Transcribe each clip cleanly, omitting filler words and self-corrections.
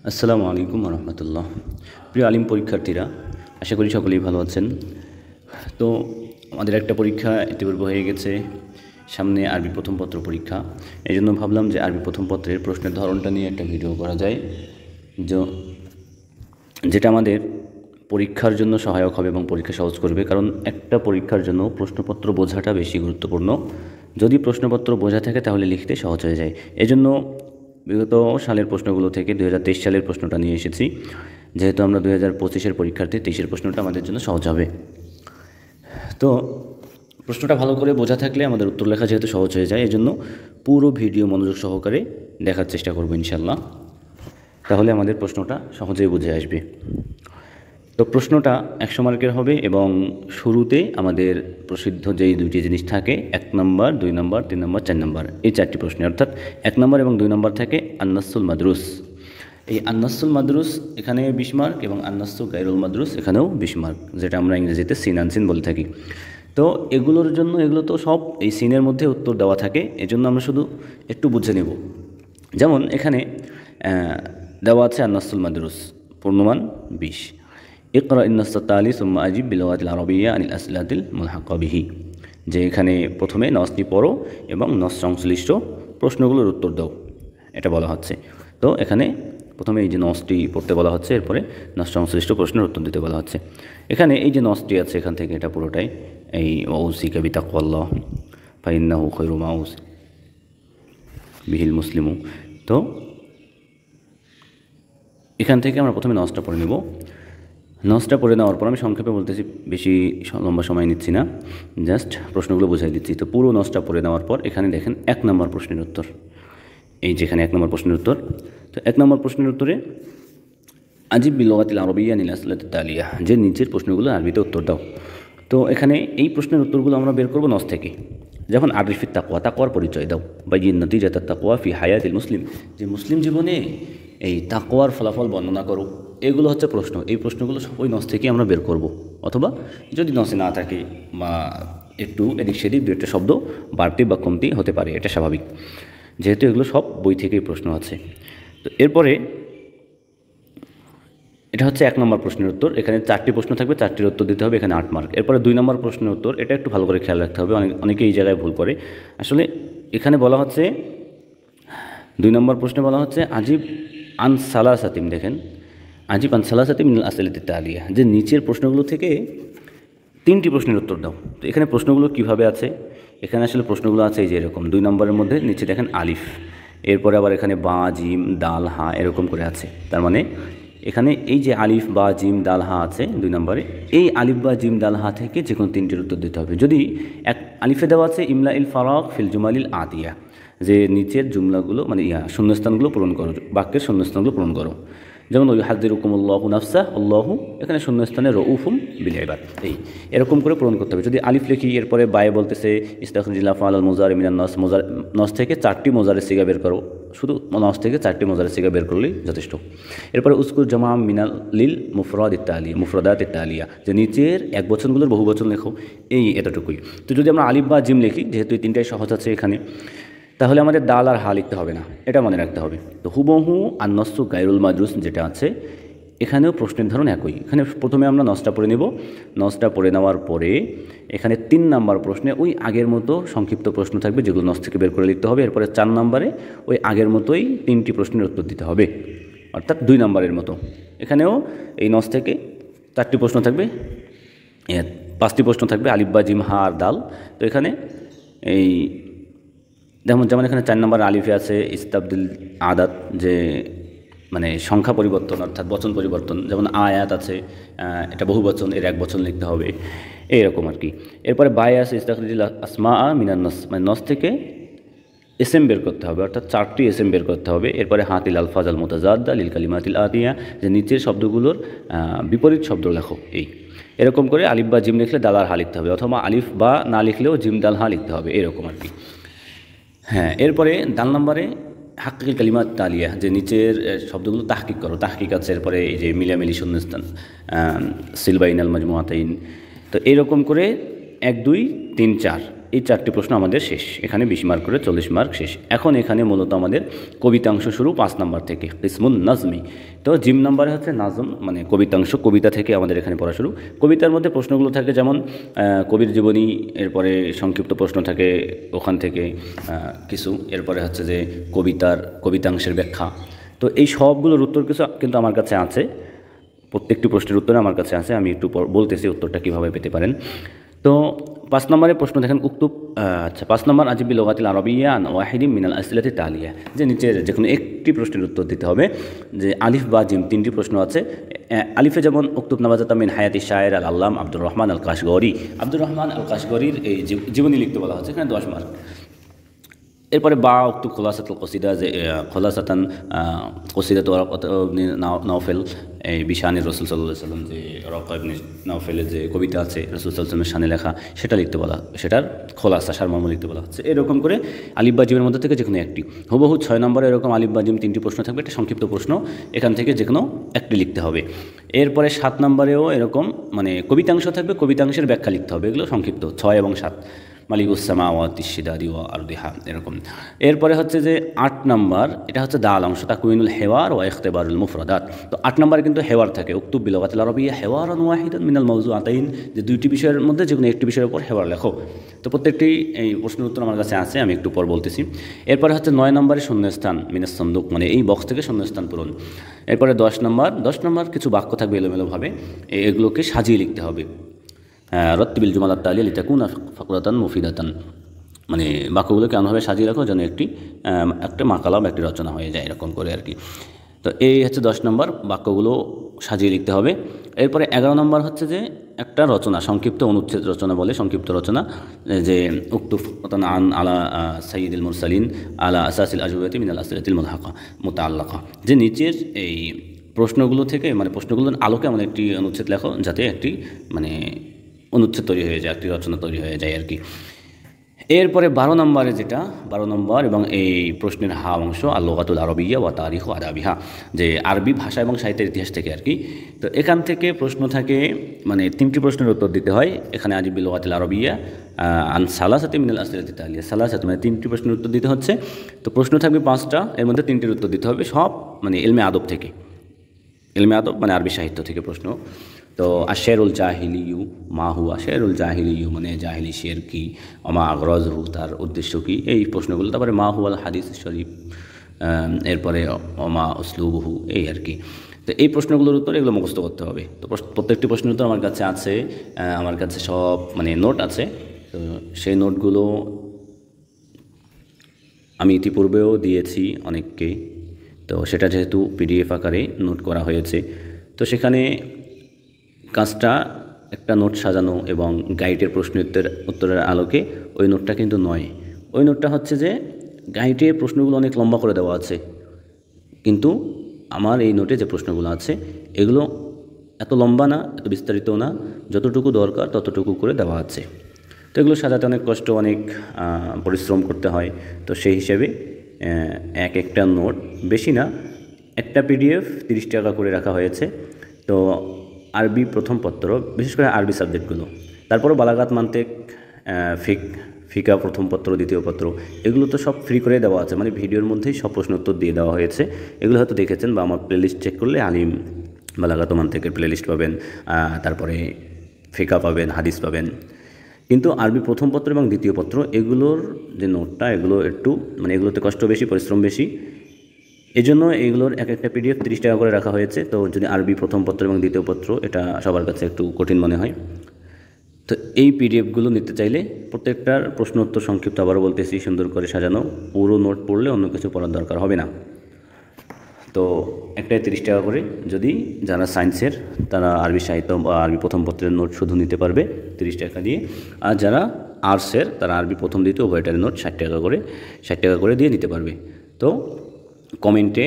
আসসালামু আলাইকুম রহমতুল্লাহ। প্রিয় আলিম পরীক্ষার্থীরা, আশা করি সকলেই ভালো আছেন। তো আমাদের একটা পরীক্ষা ইতিপূর্বে হয়ে গেছে, সামনে আরবি প্রথম পত্র পরীক্ষা। এই জন্য ভাবলাম যে আরবি প্রথম পত্রের প্রশ্নের ধরনটা নিয়ে একটা ভিডিও করা যায়, যেটা আমাদের পরীক্ষার জন্য সহায়ক হবে এবং পরীক্ষা সহজ করবে। কারণ একটা পরীক্ষার জন্য প্রশ্নপত্র বোঝাটা বেশি গুরুত্বপূর্ণ। যদি প্রশ্নপত্র বোঝা থাকে তাহলে লিখতে সহজ হয়ে যায়। এজন্য বিগত সালের প্রশ্নগুলো থেকে 2023 সালের প্রশ্নটা নিয়ে এসেছি। যেহেতু আমরা 2025-এর পরীক্ষার্থী, 23-এর প্রশ্নটা আমাদের জন্য সহজ হবে। তো প্রশ্নটা ভালো করে বোঝা থাকলে আমাদের উত্তর লেখা যেহেতু সহজ হয়ে যায়, এজন্য পুরো ভিডিও মনোযোগ সহকারে দেখার চেষ্টা করব ইনশাল্লাহ। তাহলে আমাদের প্রশ্নটা সহজেই বুঝে আসবে। তো প্রশ্নটা 100 মার্কের হবে এবং শুরুতে আমাদের প্রসিদ্ধ যেই দুইটি জিনিস থাকে, 1 নম্বর, 2 নম্বর, 3 নম্বর, 4 নম্বর, এই 4টি প্রশ্নে, অর্থাৎ 1 নম্বর এবং 2 নম্বর থাকে আন্নাসুল মাদরুস। এই আন্নাসুল মাদরুস এখানে 20 মার্ক এবং আন্নাসু গায়রুল মাদরুস এখানেও 20 মার্ক, যেটা আমরা ইংরেজিতে সিন আনসিন বলে থাকি। তো এগুলোর জন্য, এগুলো তো সব এই সিনের মধ্যে উত্তর দেওয়া থাকে, এজন্য আমরা শুধু একটু বুঝে নেব। যেমন এখানে দেওয়া আছে আন্নাসুল মাদরুস, পূর্ণমান 20। ইকরা ইন্নাসতালি সুম্মা আজিব বিলগাতিল আরবিয়্যা আনিল আসইলাতিল মুলহাক্কা বিহি, যে এখানে প্রথমে নসটি পড়ো এবং নস সংশ্লিষ্ট প্রশ্নগুলোর উত্তর দাও, এটা বলা হচ্ছে। তো এখানে প্রথমে এই যে নসটি পড়তে বলা হচ্ছে, এরপরে নস সংশ্লিষ্ট প্রশ্নের উত্তর দিতে বলা হচ্ছে। এখানে এই যে নসটি আছে এখান থেকে, এটা পুরোটাই এই ওয়াউসিকা বিতাকওয়াল্লাহ ফাইন্নাহু খায়রু মা উসি বিহিল মুসলিমু। তো এখান থেকে আমরা প্রথমে নসটা পড়ে নেব। নসটা পড়ে নেওয়ার পর আমি সংক্ষেপে বলতেছি, বেশি লম্বা সময় নিচ্ছি না, জাস্ট প্রশ্নগুলো বুঝাই দিচ্ছি। তো পুরো নসটা পড়ে নেওয়ার পর এখানে দেখেন 1 নম্বর প্রশ্নের উত্তর, এই যেখানে 1 নম্বর প্রশ্নের উত্তর। তো 1 নম্বর প্রশ্নের উত্তরে আজিব বিলগাতিল আরবিয়্যা আনিল আসইলাতিত তালিয়া, যে নিচের প্রশ্নগুলো আরবিতে উত্তর দাও। তো এখানে এই প্রশ্নের উত্তরগুলো আমরা বের করব নস থেকে। যেমন আরিফিত তাকওয়া, তাকওয়ার পরিচয় দাও। বাইয়িন নতিজাতাত তাকওয়া ফি হায়াতিল মুসলিম, যে মুসলিম জীবনে এই তাকওয়ার ফলাফল বর্ণনা করো। এগুলো হচ্ছে প্রশ্ন, এই প্রশ্নগুলো ওই নস থেকে আমরা বের করব। অথবা যদি নসে না থাকে বা একটু এদিক সেদিক দু একটা শব্দ বাড়তি বা কমতি হতে পারে, এটা স্বাভাবিক, যেহেতু এগুলো সব বই থেকেই প্রশ্ন আছে। তো এরপরে এটা হচ্ছে 1 নম্বর প্রশ্নের উত্তর। এখানে 4টি প্রশ্ন থাকবে, 4টির উত্তর দিতে হবে, এখানে 8 মার্ক। এরপরে 2 নম্বর প্রশ্নের উত্তর, এটা একটু ভালো করে খেয়াল রাখতে হবে, অনেকে এই জায়গায় ভুল করে। আসলে এখানে বলা হচ্ছে 2 নম্বর প্রশ্নে বলা হচ্ছে আজিব আন সালাসাতিম, দেখেন আজিব আন সালাসাতিম মিনাল আসইলাতিত তালিয়া, যে নিচের প্রশ্নগুলো থেকে 3টি প্রশ্নের উত্তর দাও। তো এখানে প্রশ্নগুলো কিভাবে আছে, এখানে আসলে প্রশ্নগুলো আছে এই যে এরকম 2 নম্বরের মধ্যে নিচে দেখেন আলিফ, এরপরে আবার এখানে বা জিম দাল হা এরকম করে আছে। তার মানে এখানে এই যে আলিফ বা জিম দাল হা আছে 2 নম্বরে, এই আলিফ বা জিম দাল হা থেকে যে কোনো 3টির উত্তর দিতে হবে। যদি আলিফে দেওয়া আছে ইমলা ইল ফারাক ফিল জুমালিল আতিয়া, যে নিচের জুমলাগুলো মানে শূন্যস্থানগুলো পূরণ করো, বাক্যের শূন্যস্থানগুলো পূরণ করো। যেমন ওই হাযিরুকুমুল্লাহু নাফসা আল্লাহু, এখানে শূন্যস্থানে রউফুম বিল ইবাদ, এরকম করে পূরণ করতে হবে। যদি আলিফ লিখি, এরপরে বায়ে বলতেছে ইস্তাখরিজিল আফআল আল মুজারি মিনান নাস, নস থেকে 4টি মুজারের সিগা বের করো, শুধু নস থেকে 4টি মুজারের সিগা বের করলেই যথেষ্ট। এরপরে উসকুর জামা মিনাল লিল মুফরাদাত তালিয়া, যে নিচের এক বচনগুলোর বহু বচন লেখো, এতটুকুই। তো যদি আমরা আলিফ বা জিম লিখি, যেহেতু এই 3টাই সহজ আছে এখানে, তাহলে আমাদের দাল আর হা লিখতে হবে না, এটা মনে রাখতে হবে। তো হুবহু আন্নাসু গায়রুল মাদরুস যেটা আছে, এখানেও প্রশ্নের ধরন একই। এখানে প্রথমে আমরা নসটা পড়ে নেব, নসটা পড়ে নেওয়ার পরে এখানে 3 নম্বর প্রশ্নে ওই আগের মতো সংক্ষিপ্ত প্রশ্ন থাকবে, যেগুলো নস থেকে বের করে লিখতে হবে। এরপরে 4 নম্বরে ওই আগের মতোই 3টি প্রশ্নের উত্তর দিতে হবে, অর্থাৎ 2 নম্বরের মতো। এখানেও এই নস থেকে 4টি প্রশ্ন থাকবে, 5টি প্রশ্ন থাকবে আলিফ বা জিম হা আর দাল। তো এখানে এই যেমন এখানে 4 নম্বর আলিফে আছে ইস্তাবদিল আদাত, যে মানে সংখ্যা পরিবর্তন অর্থাৎ বচন পরিবর্তন। যেমন আয়াত আছে, এটা বহু বচন, এর এক বচন লিখতে হবে, এইরকম আর কি। এরপরে বায়ে আছে ইস্তাখরিজিল আসমা মিনান নস, মানে নস থেকে এসএম বের করতে হবে, অর্থাৎ 4টি এসএম বের করতে হবে। এরপরে হাতিল আলফাজ আল মুতাজাদ্দা লিল কালিমাতিল আতিয়া, যে নিচের শব্দগুলোর বিপরীত শব্দ লেখো। এরকম করে আলিফ বা জিম লিখলে দাল আর হা লিখতে হবে, অথবা আলিফ বা না লিখলেও জিম দাল হা লিখতে হবে, এরকম আর কি। হ্যাঁ, এরপরে দাল নম্বরে হাক্কিল কালিমাত তালিয়া, যে নিচের শব্দগুলো তাহকিক করো, তাহকিক আছে। এরপরে এই যে মিলামিলি শূন্যস্থান সিলবাইন আল মাজমুআতাইন, তো এরকম করে 1 2 3 4 এই 4টি প্রশ্ন আমাদের শেষ। এখানে 20 মার্ক করে 40 মার্ক শেষ। এখন এখানে মূলত আমাদের কবিতাংশ শুরু 5 নাম্বার থেকে, কিসমুন নাজমি। তো জিম নাম্বারে হচ্ছে নাজম, মানে কবিতাংশ, কবিতা থেকে আমাদের এখানে পড়া শুরু। কবিতার মধ্যে প্রশ্নগুলো থাকে যেমন কবির জীবনী, এরপরে সংক্ষিপ্ত প্রশ্ন থাকে ওখান থেকে কিছু, এরপরে হচ্ছে যে কবিতাংশের ব্যাখ্যা। তো এই সবগুলোর উত্তর কিন্তু আমার কাছে আছে, প্রত্যেকটি প্রশ্নের উত্তর আমার কাছে আছে। আমি একটু বলতেছি উত্তরটা কীভাবে পেতে পারেন। তো 5 নম্বরের প্রশ্ন দেখেন, উক্তুব 5 নম্বর আজিব বিল লুগাতিল আরাবিয়্যা আন ওয়াহিদিন মিনাল আসইলাতি তালিয়া, যে নিচের যে কোনো একটি প্রশ্নের উত্তর দিতে হবে। যে আলিফ বা জিম 3টি প্রশ্ন আছে। আলিফে যেমন উক্তুব নাবাজাতা মিন হায়াতি শায়ের আল আল্লাম আব্দুর রহমান আল কাশগরি, আব্দুর রহমান আল কাশগরির এই জীবনী লিখতে বলা হচ্ছে, এখানে 10 মার্ক। এরপরে বা উক্তুব খোলাসাতুল কসিদা, যে খোলাসাতান কসিদাত নাওফেল এই বিশানের রসুল সাল্লাল্লাহু আলাইহি ওয়াসাল্লাম, যে ওয়ারাকা ইবনে নাওফেলের যে কবিতা আছে রসুল সাল্লাল্লাহু আলাইহি ওয়াসাল্লামের শানে লেখা, সেটা লিখতে বলা, সেটার খোলাসা সারমর্ম লিখতে বলা হচ্ছে। এরকম করে আলিফ বা জিমের মধ্যে থেকে যে কোনো একটি, হুবহু 6 নম্বরে এরকম আলিফ বা জিম 3টি প্রশ্ন থাকবে, একটা সংক্ষিপ্ত প্রশ্ন, এখান থেকে যে কোনো একটি লিখতে হবে। এরপরে 7 নম্বরেও এরকম মানে কবিতাংশ থাকবে, কবিতাংশের ব্যাখ্যা লিখতে হবে, এগুলো সংক্ষিপ্ত 6 এবং 7, মালিকুস সামাওয়াতিশ শিদাদি ওয়া আরদিহা এরকম। এরপরে হচ্ছে যে 8 নাম্বার, এটা হচ্ছে দাল অংশ, তাকউইনুল হেওয়ার ওয়া ইখতিবারুল মুফরাদাত। তো 8 নম্বরে কিন্তু হেওয়ার থাকে, উক্তুব বিল লুগাতিল আরাবিয়্যা হেওয়ারান ওয়াহিদান মিনাল মাওযুআতাইন, যে 2টি বিষয়ের মধ্যে যে কোনো একটি বিষয়ের উপর হেওয়ার লেখো। তো প্রত্যেকটি এই প্রশ্নের উত্তর আমার কাছে আছে, আমি একটু পর বলতেছি। এরপরে হচ্ছে 9 নম্বরে শূন্যস্থান মিনাস সান্দুক, মানে এই বক্স থেকে শূন্যস্থান পূরণ। এরপরে 10 নম্বর কিছু বাক্য থাকবে এলোমেলোভাবে, এগুলোকে সাজিয়ে লিখতে হবে। রত্তিবিল জুমালাত তালিয়া লিতাকুনা ফাকরাতান মুফিদাতান, মানে বাক্যগুলোকে এমনভাবে সাজিয়ে রাখো যেন একটা মাকালা বা একটি রচনা হয়ে যায়, এরকম করে আর কি। তো এই হচ্ছে 10 নম্বর, বাক্যগুলো সাজিয়ে লিখতে হবে। এরপরে 11 নম্বর হচ্ছে যে একটা রচনা, সংক্ষিপ্ত অনুচ্ছেদ রচনা বলে, সংক্ষিপ্ত রচনা, যে উক্তুফ আন আলা সাইয়্যিদিল মুরসালিন আলা আসাসিল আজওয়াতি মিনাল আসইলাতিল মুতাআল্লাকা, যে নিচের এই প্রশ্নগুলো থেকে, মানে প্রশ্নগুলোর আলোকে এমন একটি অনুচ্ছেদ লেখো যাতে একটি মানে অনুচ্ছেদ তৈরি হয়ে যায়, একটি রচনা তৈরি হয়ে যায় আর কি। এরপরে 12 নম্বরে যেটা 12 নম্বর এবং এই প্রশ্নের হা অংশ, আল লুগাতুল আরাবিয়্যা ওয়া তারিখু আদাবিহা, যে আরবি ভাষা এবং সাহিত্যের ইতিহাস থেকে আর কি। তো এখান থেকে প্রশ্ন থাকে, মানে 3টি প্রশ্নের উত্তর দিতে হয়। এখানে আজিব বিল লুগাতিল আরাবিয়্যা আন সালাসাতি মিনাল আসইলাতি তালিয়া, সালাসাত মানে 3টি প্রশ্নের উত্তর দিতে হচ্ছে। তো প্রশ্ন থাকবে 5টা, এর মধ্যে 3টির উত্তর দিতে হবে, সব মানে ইলমে আদব থেকে, ইলমে আদব মানে আরবি সাহিত্য থেকে প্রশ্ন। তো আশেরুল জাহিলিয়ু মা হুয়া, শেরুল জাহিলিয়ু মানে জাহিলি শের কি, অমা আগরজহু তার উদ্দেশ্য কি, এই প্রশ্নগুলো। তারপরে মা হুয়াল হাদিস শরীফ, এরপরে অমা উসলুবহু, এই আর কি। তো এই প্রশ্নগুলোর উত্তর এগুলো মুখস্থ করতে হবে। তো প্রত্যেকটি প্রশ্নের উত্তর আমার কাছে আছে, আমার কাছে সব মানে নোট আছে। তো সেই নোটগুলো আমি ইতিপূর্বেও দিয়েছি অনেককে, তো সেটা যেহেতু পিডিএফ আকারে নোট করা হয়েছে, তো সেখানে কাজটা একটা নোট সাজানো এবং গাইডের উত্তরের আলোকে ওই নোটটা কিন্তু নয়। ওই নোটটা হচ্ছে যে গাইডে প্রশ্নগুলো অনেক লম্বা করে দেওয়া আছে, কিন্তু আমার এই নোটে যে প্রশ্নগুলো আছে এগুলো এত লম্বা না, এত বিস্তারিত না, যতটুকু দরকার ততটুকু করে দেওয়া আছে। তো এগুলো সাজাতে অনেক কষ্ট, অনেক পরিশ্রম করতে হয়। তো সেই হিসেবে একটা নোট বেশি না, একটা পিডিএফ 30 টাকা করে রাখা হয়েছে। তো আরবি প্রথম পত্র, বিশেষ করে আরবি সাবজেক্টগুলো, তারপরও বালাগাত মান্তেক ফিকা প্রথম পত্র, দ্বিতীয় পত্র, এগুলো তো সব ফ্রি করে দেওয়া আছে, মানে ভিডিওর মধ্যেই সব প্রশ্ন উত্তর দিয়ে দেওয়া হয়েছে। এগুলো হয়তো দেখেছেন বা আমার প্লেলিস্ট চেক করলে আলিম বালাগাত মান্তেকের প্লেলিস্ট পাবেন, তারপরে ফিকা পাবেন, হাদিস পাবেন। কিন্তু আরবি প্রথম পত্র এবং দ্বিতীয় পত্র এগুলোর যে নোটটা, এগুলো একটু মানে এগুলোতে কষ্ট বেশি, পরিশ্রম বেশি, এজন্য এইগুলোর একটা পিডিএফ 30 টাকা করে রাখা হয়েছে। তো যদি আরবি প্রথম পত্র এবং দ্বিতীয় পত্র, এটা সবার কাছে একটু কঠিন মনে হয়, তো এই পিডিএফগুলো নিতে চাইলে প্রত্যেকটার প্রশ্ন উত্তর সংক্ষিপ্ত, আবারও বলতেছি, সুন্দর করে সাজানো, পুরো নোট পড়লে অন্য কিছু পড়ার দরকার হবে না। তো একটাই 30 টাকা করে। যদি যারা সায়েন্সের তারা আরবি সাহিত্য বা আরবি প্রথম পত্রের নোট শুধু নিতে পারবে 30 টাকা দিয়ে, আর যারা আর্টসের তারা আরবি প্রথম দ্বিতীয় উভয়টার নোট 60 টাকা করে দিয়ে নিতে পারবে। তো কমেন্টে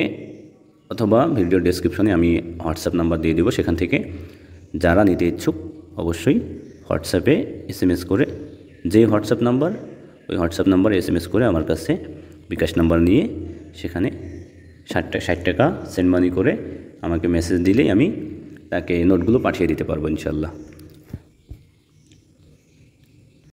অথবা ভিডিও ডেসক্রিপশনে আমি হোয়াটসঅ্যাপ নাম্বার দিয়ে দেবো, সেখান থেকে যারা নিতে ইচ্ছুক অবশ্যই হোয়াটসঅ্যাপে SMS করে, যে হোয়াটসঅ্যাপ নাম্বার, ওই হোয়াটসঅ্যাপ নাম্বারে SMS করে আমার কাছে বিকাশ নাম্বার নিয়ে সেখানে 60 টাকা সেন্ড মানি করে আমাকে মেসেজ দিলেই আমি তাকে নোটগুলো পাঠিয়ে দিতে পারবো ইনশাল্লাহ।